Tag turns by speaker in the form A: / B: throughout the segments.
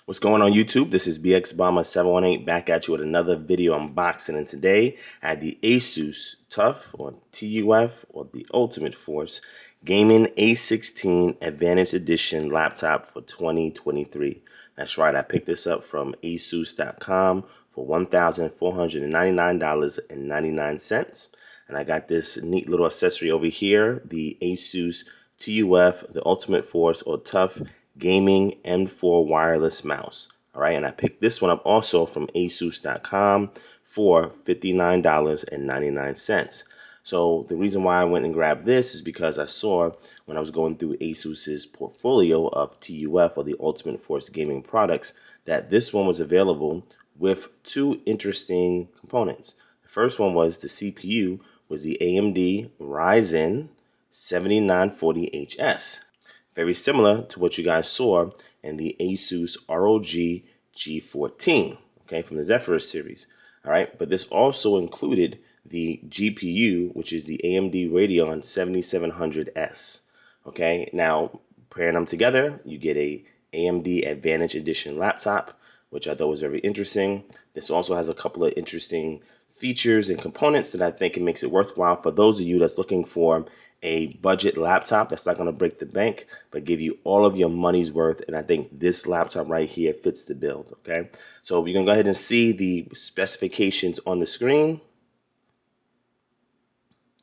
A: What's going on YouTube? This is BXBomber718 back at you with another video unboxing, and today I have the Asus TUF or TUF or the Ultimate Force Gaming A16 Advantage Edition laptop for 2023. That's right, I picked this up from Asus.com for $1,499.99. And I got this neat little accessory over here, the Asus TUF, the Ultimate Force or TUF Gaming M4 wireless mouse. All right, and I picked this one up also from Asus.com for $59.99. So the reason why I went and grabbed this is because I saw when I was going through Asus's portfolio of TUF or the Ultimate Force gaming products that this one was available with two interesting components. The first one was the CPU was the AMD Ryzen 7940HS. Very similar to what you guys saw in the Asus ROG G14, okay, from the Zephyrus series. All right, but this also included the GPU, which is the AMD Radeon 7700S. Okay, now pairing them together, you get a AMD Advantage Edition laptop, which I thought was very interesting. This also has a couple of interesting features and components that I think it makes it worthwhile for those of you that's looking for a budget laptop that's not going to break the bank but give you all of your money's worth. And I think this laptop right here fits the build. Okay, so we're gonna go ahead and see the specifications on the screen.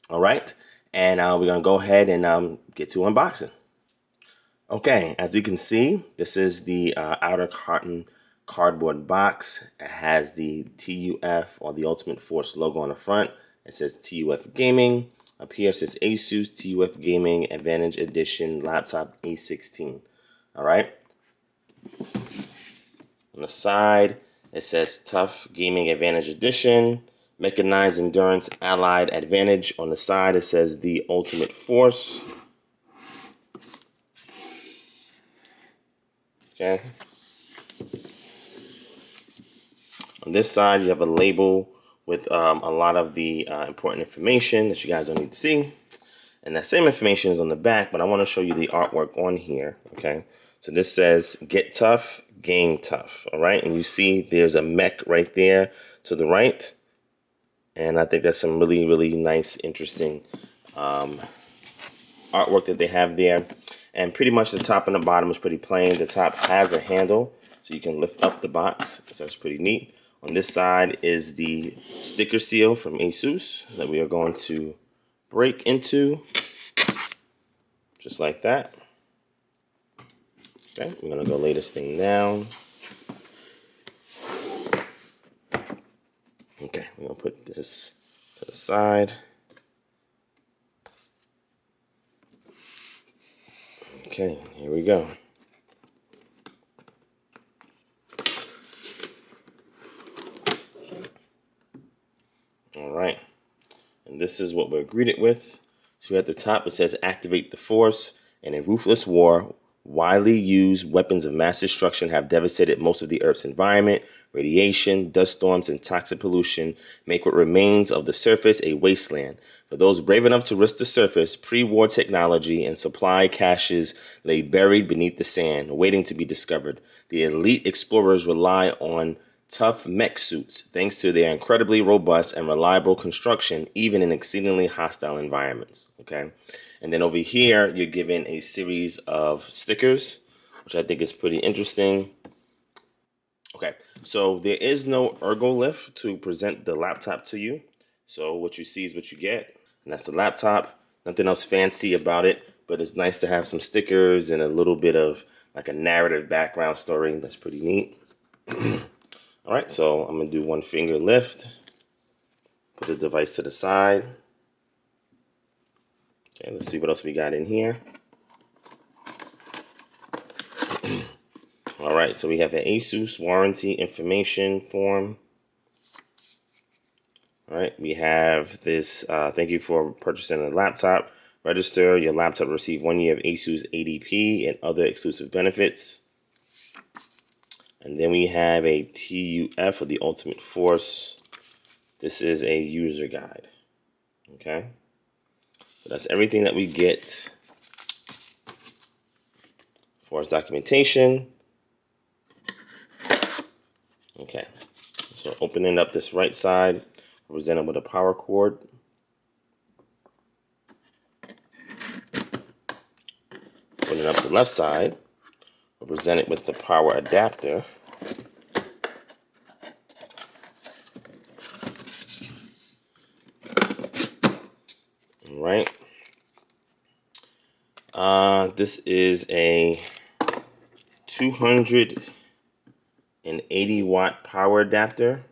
A: All right, and we're gonna go ahead and get to unboxing. Okay, as you can see, this is the outer carton cardboard box. It has the TUF or the Ultimate Force logo on the front. It says TUF Gaming. Up here it says Asus TUF Gaming Advantage Edition Laptop A16. All right. On the side, it says TUF Gaming Advantage Edition, Mechanized Endurance Allied Advantage. On the side, it says the Ultimate Force. Okay. On this side, you have a label with a lot of the important information that you guys don't need to see. And that same information is on the back, but I want to show you the artwork on here, okay? So this says, get tough, game tough, all right? And you see there's a mech right there to the right. And I think that's some really, really nice, interesting artwork that they have there. And pretty much the top and the bottom is pretty plain. The top has a handle, so you can lift up the box. So that's pretty neat. On this side is the sticker seal from Asus that we are going to break into, just like that. Okay, we're gonna go lay this thing down. Okay, we're gonna put this to the side. Okay, here we go. All right, and this is what we're greeted with. So at the top it says activate the force. In a ruthless war, widely used weapons of mass destruction have devastated most of the Earth's environment. Radiation, dust storms, and toxic pollution make what remains of the surface a wasteland. For those brave enough to risk the surface, pre-war technology and supply caches lay buried beneath the sand, waiting to be discovered. The elite explorers rely on tough mech suits thanks to their incredibly robust and reliable construction, even in exceedingly hostile environments. Okay, and then over here you're given a series of stickers, which I think is pretty interesting. Okay, so there is no ergo lift to present the laptop to you. So what you see is what you get, and that's the laptop. Nothing else fancy about it, but it's nice to have some stickers and a little bit of like a narrative background story. That's pretty neat. All right, so I'm gonna do one finger lift, put the device to the side. Okay, let's see what else we got in here. All right, so we have an Asus warranty information form. All right, we have this, thank you for purchasing a laptop. Register your laptop to receive 1 year of Asus ADP and other exclusive benefits. And then we have a TUF or the Ultimate Force. This is a user guide. Okay, so that's everything that we get for as documentation. Okay, so opening up this right side, presented with a power cord. Opening up the left side, presented with the power adapter. All right. This is a 280 watt power adapter,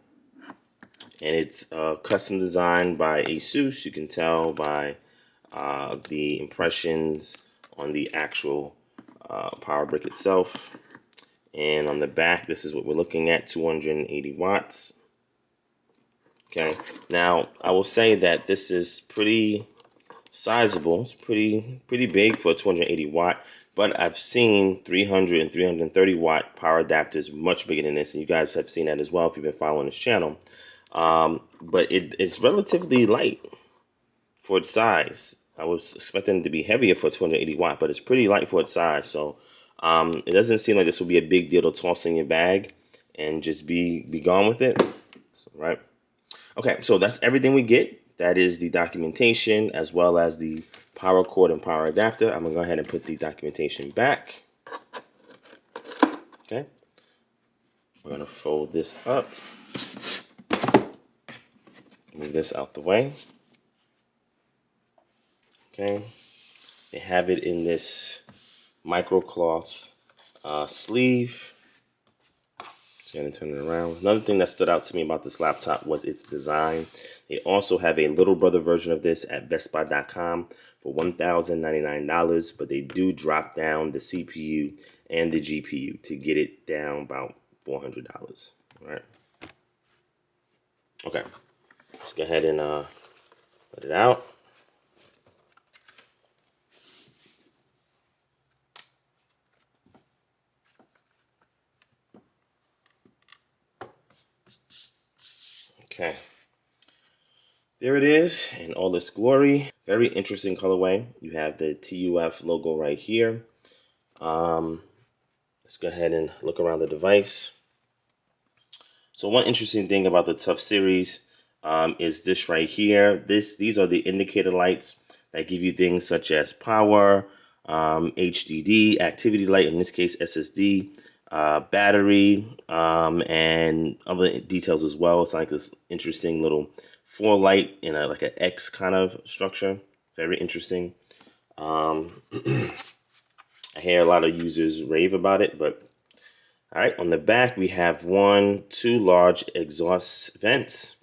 A: and it's custom designed by Asus. You can tell by the impressions on the actual power brick itself. And on the back, this is what we're looking at, 280 watts. Okay, now I will say that this is pretty sizable. It's pretty big for a 280 watt, but I've seen 300 and 330 watt power adapters much bigger than this, and you guys have seen that as well if you've been following this channel. But it's relatively light for its size. I was expecting it to be heavier for 280 watt, but it's pretty light for its size. So it doesn't seem like this will be a big deal to toss in your bag and just be gone with it. So, right. Okay, so that's everything we get. That is the documentation as well as the power cord and power adapter. I'm gonna go ahead and put the documentation back. Okay. We're gonna fold this up. Move this out the way. Okay. They have it in this microcloth sleeve. So I'm gonna turn it around. Another thing that stood out to me about this laptop was its design. They also have a little brother version of this at bestbuy.com for $1,099, but they do drop down the CPU and the GPU to get it down about $400. All right. Okay. Let's go ahead and let it out. Okay. There it is in all its glory. Very interesting colorway. You have the TUF logo right here. Let's go ahead and look around the device. So one interesting thing about the TUF series is this right here. These are the indicator lights that give you things such as power, HDD, activity light, in this case SSD, battery, and other details as well. It's like this interesting little 4 light in like an X kind of structure. Very interesting. I hear a lot of users rave about it, but all right, on the back we have 2 large exhaust vents,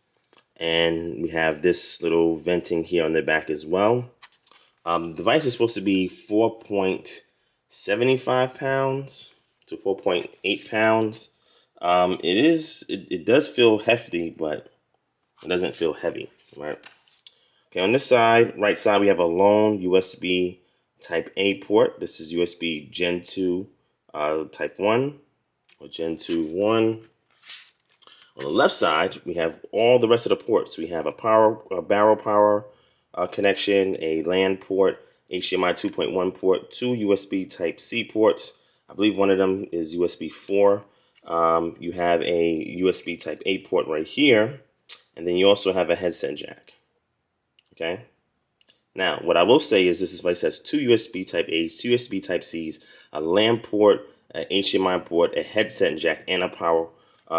A: and we have this little venting here on the back as well. The device is supposed to be 4.75 pounds to 4.8 pounds. It does feel hefty, but it doesn't feel heavy, right? Okay, on this side, right side, we have a lone USB Type A port. This is USB Gen 2 Type 1 or Gen 2 1. On the left side, we have all the rest of the ports. We have a barrel power connection, a LAN port, HDMI 2.1 port, 2 USB Type-C ports. I believe one of them is USB 4. You have a USB Type-A port right here, and then you also have a headset jack. Okay. Now, what I will say is this device has 2 USB Type-A's, 2 USB Type-C's, a LAN port, an HDMI port, a headset jack, and a power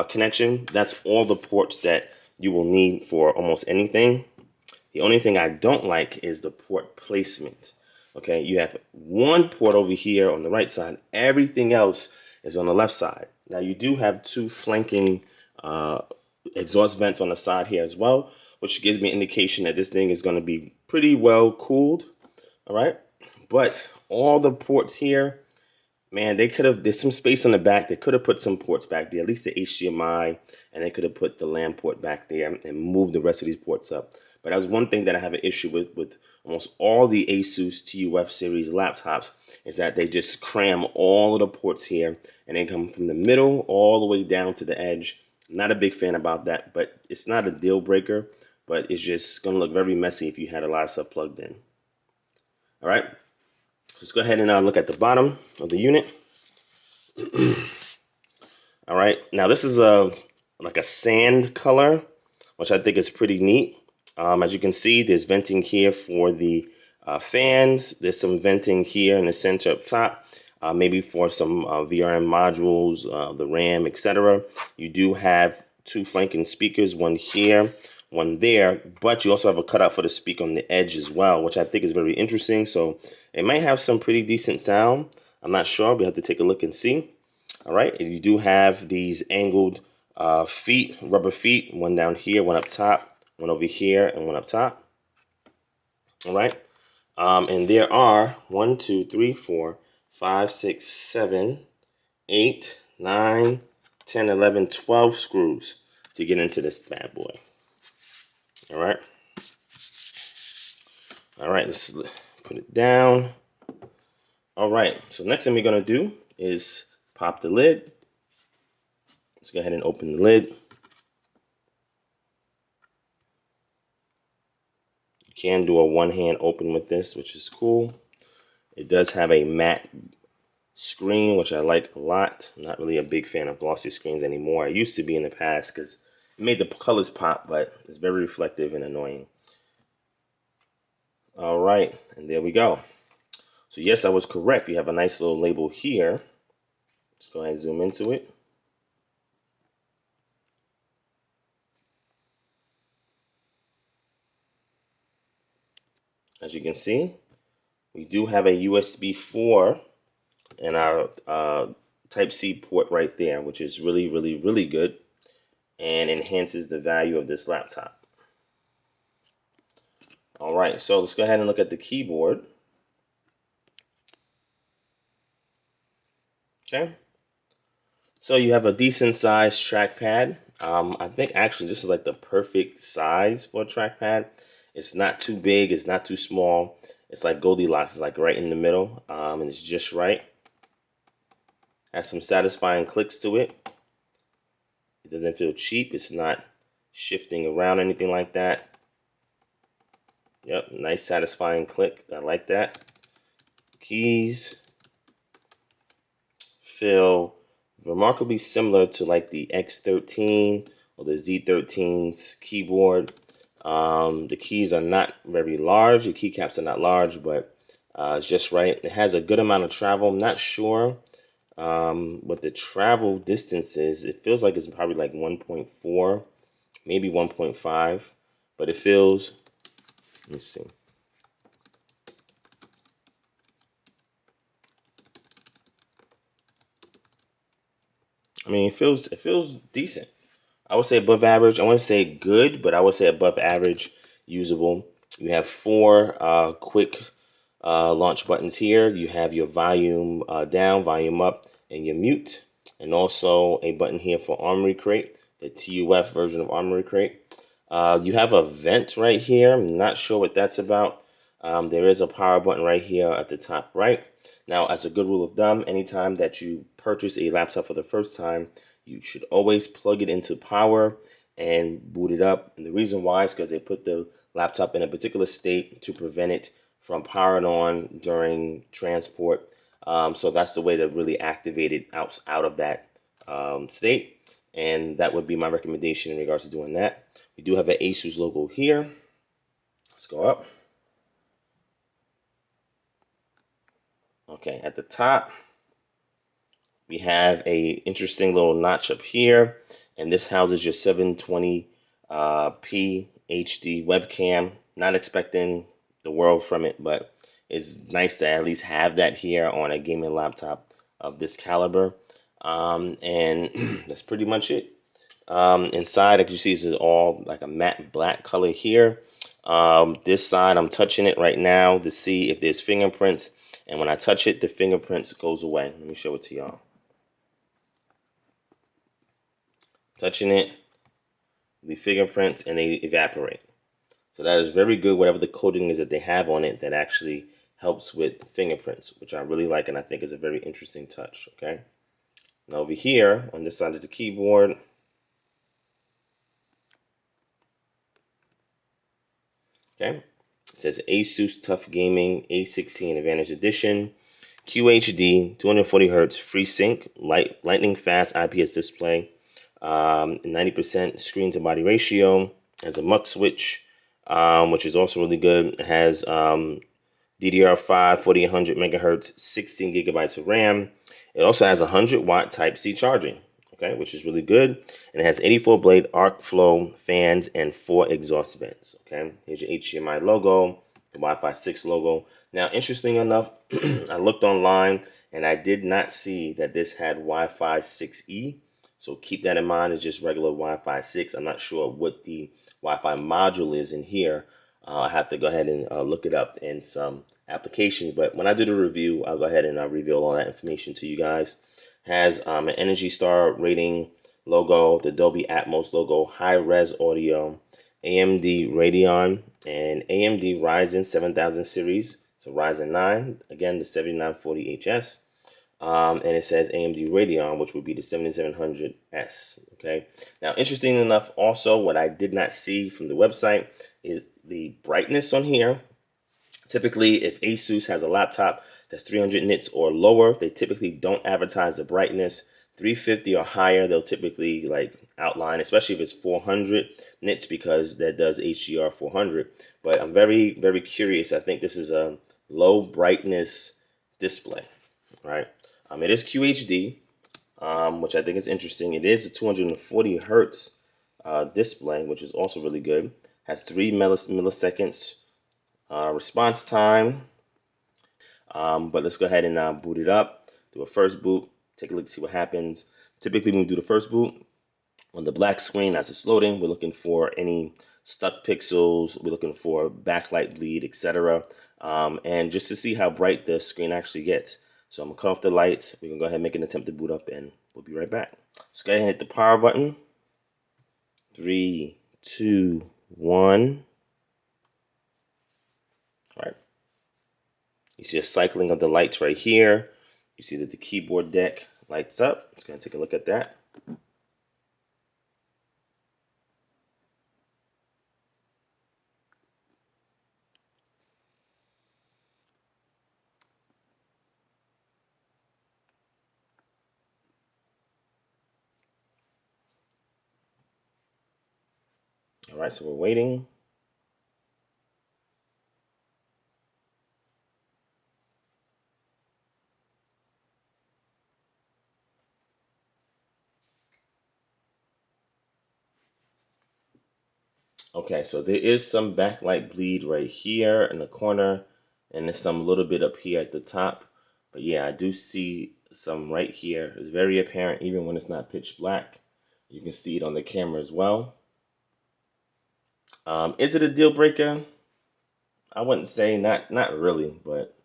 A: connection. That's all the ports that you will need for almost anything. The only thing I don't like is the port placement. Okay, you have 1 port over here on the right side. Everything else is on the left side. Now, you do have 2 flanking exhaust vents on the side here as well, which gives me an indication that this thing is going to be pretty well cooled. All right, but all the ports here, man, there's some space on the back. They could have put some ports back there, at least the HDMI, and they could have put the LAN port back there and moved the rest of these ports up. But that was one thing that I have an issue with almost all the Asus TUF series laptops, is that they just cram all of the ports here and they come from the middle all the way down to the edge. Not a big fan about that, but it's not a deal breaker, but it's just going to look very messy if you had a lot of stuff plugged in. All right, let's go ahead and look at the bottom of the unit. All right, now this is like a sand color, which I think is pretty neat. As you can see, there's venting here for the fans. There's some venting here in the center up top, maybe for some VRM modules, the RAM, etc. You do have two flanking speakers, one here, one there, but you also have a cutout for the speaker on the edge as well, which I think is very interesting. So it might have some pretty decent sound. I'm not sure. We have to take a look and see. All right, and you do have these angled feet, rubber feet, one down here, one up top, one over here, and one up top. All right, and there are 1, 2, 3, 4, 5, 6, 7, 8, 9, 10, 11, 12 screws to get into this bad boy. All right. All right, let's put it down. All right, so next thing we're gonna do is pop the lid. Let's go ahead and open the lid. You can do a one-hand open with this, which is cool. It does have a matte screen, which I like a lot. I'm not really a big fan of glossy screens anymore. I used to be in the past because it made the colors pop, but it's very reflective and annoying. All right, and there we go. So yes, I was correct. You have a nice little label here. Let's go ahead and zoom into it. As you can see, we do have a USB 4 and our Type-C port right there, which is really, really, really good and enhances the value of this laptop. All right, so let's go ahead and look at the keyboard. Okay. So you have a decent sized trackpad. I think actually this is like the perfect size for a trackpad. It's not too big, it's not too small. It's like Goldilocks, it's like right in the middle, and it's just right. Has some satisfying clicks to it. It doesn't feel cheap. It's not shifting around or anything like that. Yep, nice satisfying click. I like that. Keys feel remarkably similar to like the X13 or the Z13's keyboard. The keys are not very large. The keycaps are not large, but it's just right. It has a good amount of travel. I'm not sure what the travel distance is. It feels like it's probably like 1.4, maybe 1.5, but it feels, let me see. I mean, it feels decent. I would say above average. I wouldn't say good, but I would say above average, usable. You have four quick launch buttons here. You have your volume down, volume up, and your mute, and also a button here for Armory Crate, the TUF version of Armory Crate. You have a vent right here. I'm not sure what that's about. There is a power button right here at the top right. Now, as a good rule of thumb, anytime that you purchase a laptop for the first time, you should always plug it into power and boot it up. And the reason why is because they put the laptop in a particular state to prevent it from powering on during transport. So that's the way to really activate it out of that state. And that would be my recommendation in regards to doing that. We do have an Asus logo here. Let's go up. Okay, at the top, we have a interesting little notch up here, and this houses your 720p HD webcam. Not expecting the world from it, but it's nice to at least have that here on a gaming laptop of this caliber. And that's pretty much it. Inside, as you see, this is all like a matte black color here. This side, I'm touching it right now to see if there's fingerprints. And when I touch it, the fingerprints goes away. Let me show it to y'all. Touching it, the fingerprints, and they evaporate. So that is very good, whatever the coating is that they have on it that actually helps with fingerprints, which I really like and I think is a very interesting touch, okay? Now over here, on this side of the keyboard, okay, it says Asus TUF Gaming A16 Advantage Edition, QHD, 240 Hz, FreeSync, lightning fast IPS display. 90% screen to body ratio. Has a mux switch, which is also really good. It has DDR5 4800 megahertz, 16 gigabytes of RAM. It also has 100-watt Type-C charging, okay, which is really good. And it has 84-blade arc flow fans and 4 exhaust vents, okay. Here's your HDMI logo, the Wi-Fi 6 logo. Now, interesting enough, I looked online and I did not see that this had Wi-Fi 6E. So keep that in mind. It's just regular Wi-Fi 6. I'm not sure what the Wi-Fi module is in here. I have to go ahead and look it up in some applications. But when I do the review, I'll go ahead and reveal all that information to you guys. Has an Energy Star rating logo, the Dolby Atmos logo, high-res audio, AMD Radeon, and AMD Ryzen 7000 series. So Ryzen 9, again, the 7940HS. And it says AMD Radeon, which would be the 7700S. Okay. Now, interesting enough, also, what I did not see from the website is the brightness on here. Typically, if Asus has a laptop that's 300 nits or lower, they typically don't advertise the brightness. 350 or higher, they'll typically like outline, especially if it's 400 nits, because that does HDR 400. But I'm very, very curious. I think this is a low brightness display, right? It is QHD, which I think is interesting. It is a 240 hertz display, which is also really good. Has 3 milliseconds response time. But let's go ahead and boot it up. Do a first boot. Take a look, see what happens. Typically, when we do the first boot, on the black screen as it's loading, we're looking for any stuck pixels. We're looking for backlight bleed, etc. And just to see how bright the screen actually gets. So I'm gonna cut off the lights. We can go ahead and make an attempt to boot up, and we'll be right back. Let's go ahead and hit the power button. 3, 2, 1. All right. You see a cycling of the lights right here. You see that the keyboard deck lights up. Let's go ahead and take a look at that. All right, so we're waiting. Okay, so there is some backlight bleed right here in the corner, and there's some little bit up here at the top. But yeah, I do see some right here. It's very apparent even when it's not pitch black. You can see it on the camera as well. Is it a deal breaker? I wouldn't say, not really, but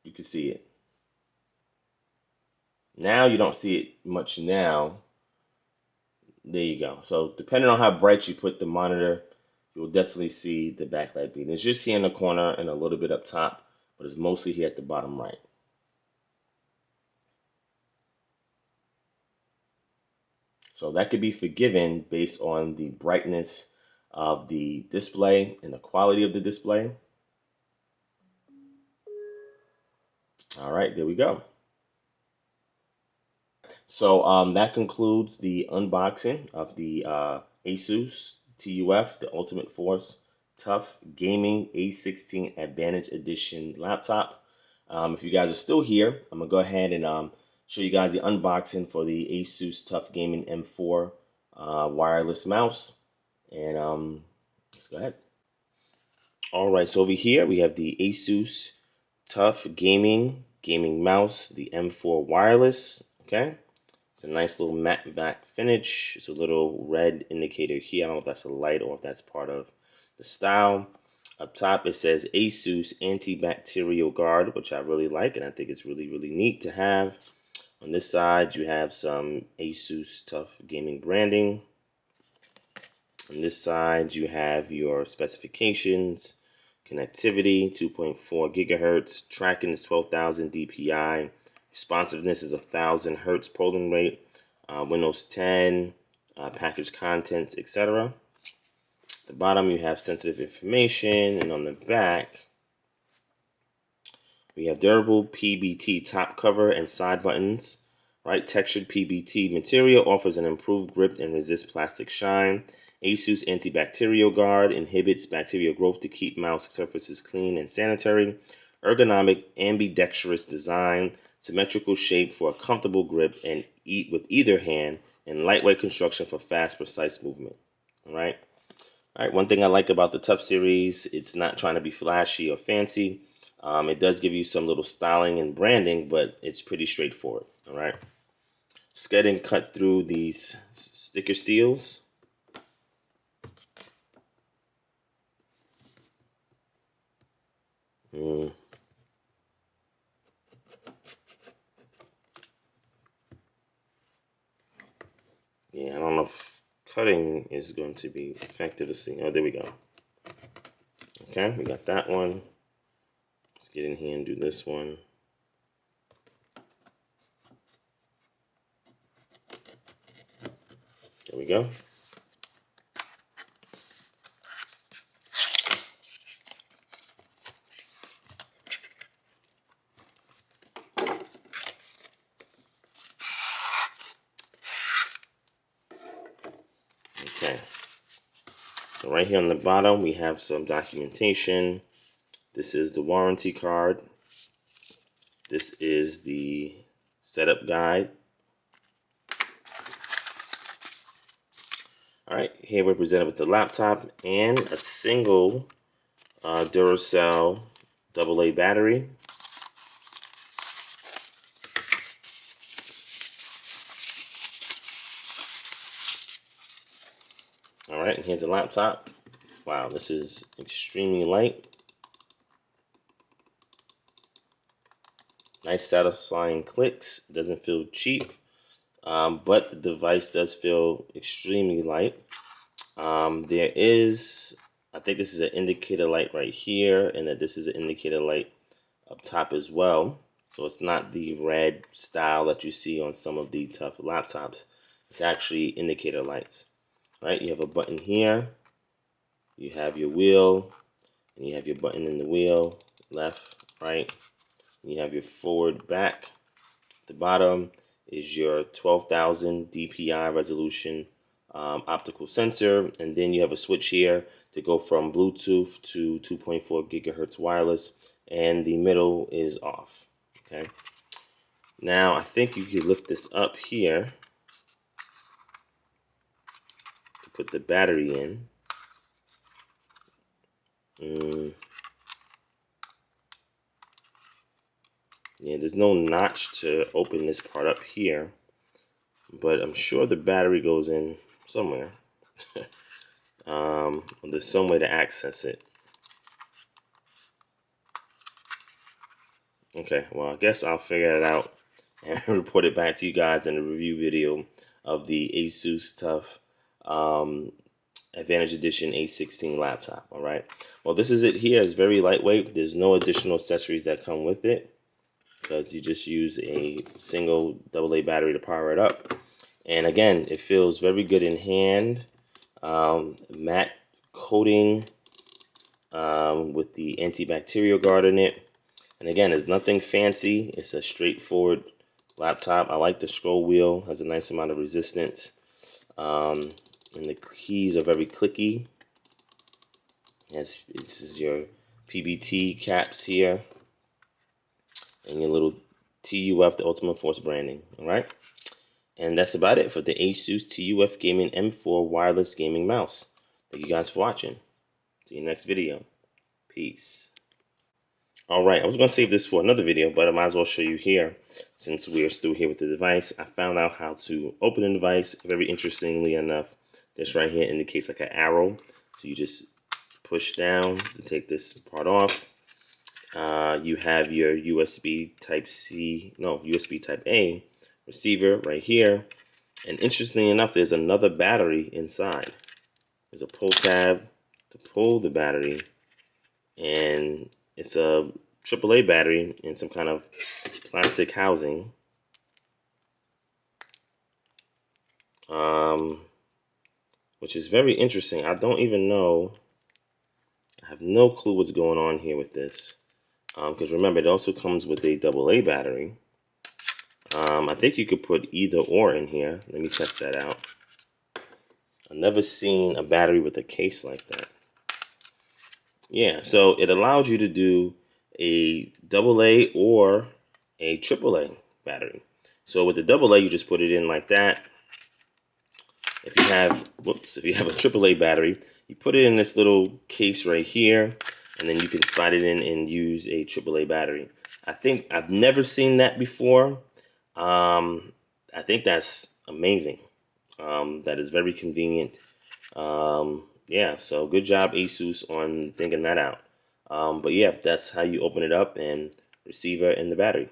A: you can see it. Now you don't see it much now. There you go. So depending on how bright you put the monitor, you'll definitely see the backlight bleed. It's just here in the corner and a little bit up top, but it's mostly here at the bottom right. So that could be forgiven based on the brightness of the display and the quality of the display. All right, there we go. So that concludes the unboxing of the Asus TUF, the Ultimate Force TUF Gaming A16 Advantage Edition laptop. If you guys are still here, I'm going to go ahead and show you guys the unboxing for the Asus TUF Gaming M4 wireless mouse. And let's go ahead. All right, so over here we have the Asus TUF Gaming mouse, the M4 wireless, okay? It's a nice little matte black finish. It's a little red indicator here. I don't know if that's a light or if that's part of the style. Up top, it says Asus Antibacterial Guard, which I really like, and I think it's really, really neat to have. On this side, you have some Asus TUF Gaming branding. On this side, you have your specifications, connectivity, 2.4 gigahertz, tracking is 12,000 DPI. Responsiveness is 1,000 hertz polling rate, Windows 10, package contents, etc. At the bottom, you have sensitive information, and on the back, we have durable PBT top cover and side buttons. Right, textured PBT material offers an improved grip and resists plastic shine. Asus antibacterial guard inhibits bacterial growth to keep mouse surfaces clean and sanitary. Ergonomic ambidextrous design, symmetrical shape for a comfortable grip and eat with either hand, and lightweight construction for fast, precise movement. All right. All right. One thing I like about the TUF series, it's not trying to be flashy or fancy. It does give you some little styling and branding, but it's pretty straightforward. All right. Let's go ahead and cut through these sticker seals. Yeah, I don't know if cutting is going to be effective to see. Oh, there we go. Okay, we got that one. Let's get in here and do this one. There we go. Okay. So right here on the bottom, we have some documentation. This is the warranty card. This is the setup guide. All right, here we're presented with the laptop and a single Duracell AA battery. All right, and here's the laptop. Wow, this is extremely light. Nice satisfying clicks. Doesn't feel cheap, but the device does feel extremely light. There is, I think this is an indicator light right here, and that this is an indicator light up top as well. So it's not the red style that you see on some of the TUF laptops. It's actually indicator lights. Right? You have a button here. You have your wheel, and you have your button in the wheel, left, right. You have your forward, back. The bottom is your 12,000 DPI resolution optical sensor, and then you have a switch here to go from Bluetooth to 2.4 gigahertz wireless, and the middle is off. Okay. Now I think you could lift this up here to put the battery in. Yeah, there's no notch to open this part up here, but I'm sure the battery goes in somewhere. There's some way to access it. Okay, well, I guess I'll figure it out and report it back to you guys in a review video of the Asus TUF Advantage Edition A16 laptop. All right. Well, this is it here. It's very lightweight. There's no additional accessories that come with it because you just use a single AA battery to power it up. And again, it feels very good in hand. Matte coating with the antibacterial guard in it. And again, there's nothing fancy. It's a straightforward laptop. I like the scroll wheel. Has a nice amount of resistance. And the keys are very clicky. This is your PBT caps here. And your little TUF, the Ultimate Force branding. All right. And that's about it for the Asus TUF Gaming M4 wireless gaming mouse. Thank you guys for watching. See you next video. Peace. All right, I was going to save this for another video, but I might as well show you here since we are still here with the device. I found out how to open the device. Very interestingly enough, this right here indicates like an arrow. So you just push down to take this part off. You have your USB Type A receiver right here. And interestingly enough, there's another battery inside. There's a pull tab to pull the battery, and it's a AAA battery in some kind of plastic housing. Which is very interesting. I don't even know. I have no clue what's going on here with this. Because remember, it also comes with a AA battery. I think you could put either or in here. Let me test that out. I've never seen a battery with a case like that. Yeah, so it allows you to do a AA or a AAA battery. So with the AA, you just put it in like that. If you have, if you have a AAA battery, you put it in this little case right here, and then you can slide it in and use a AAA battery. I think I've never seen that before. I think that's amazing. That is very convenient. Yeah, so good job Asus on thinking that out. But yeah, that's how you open it up and receiver and the battery.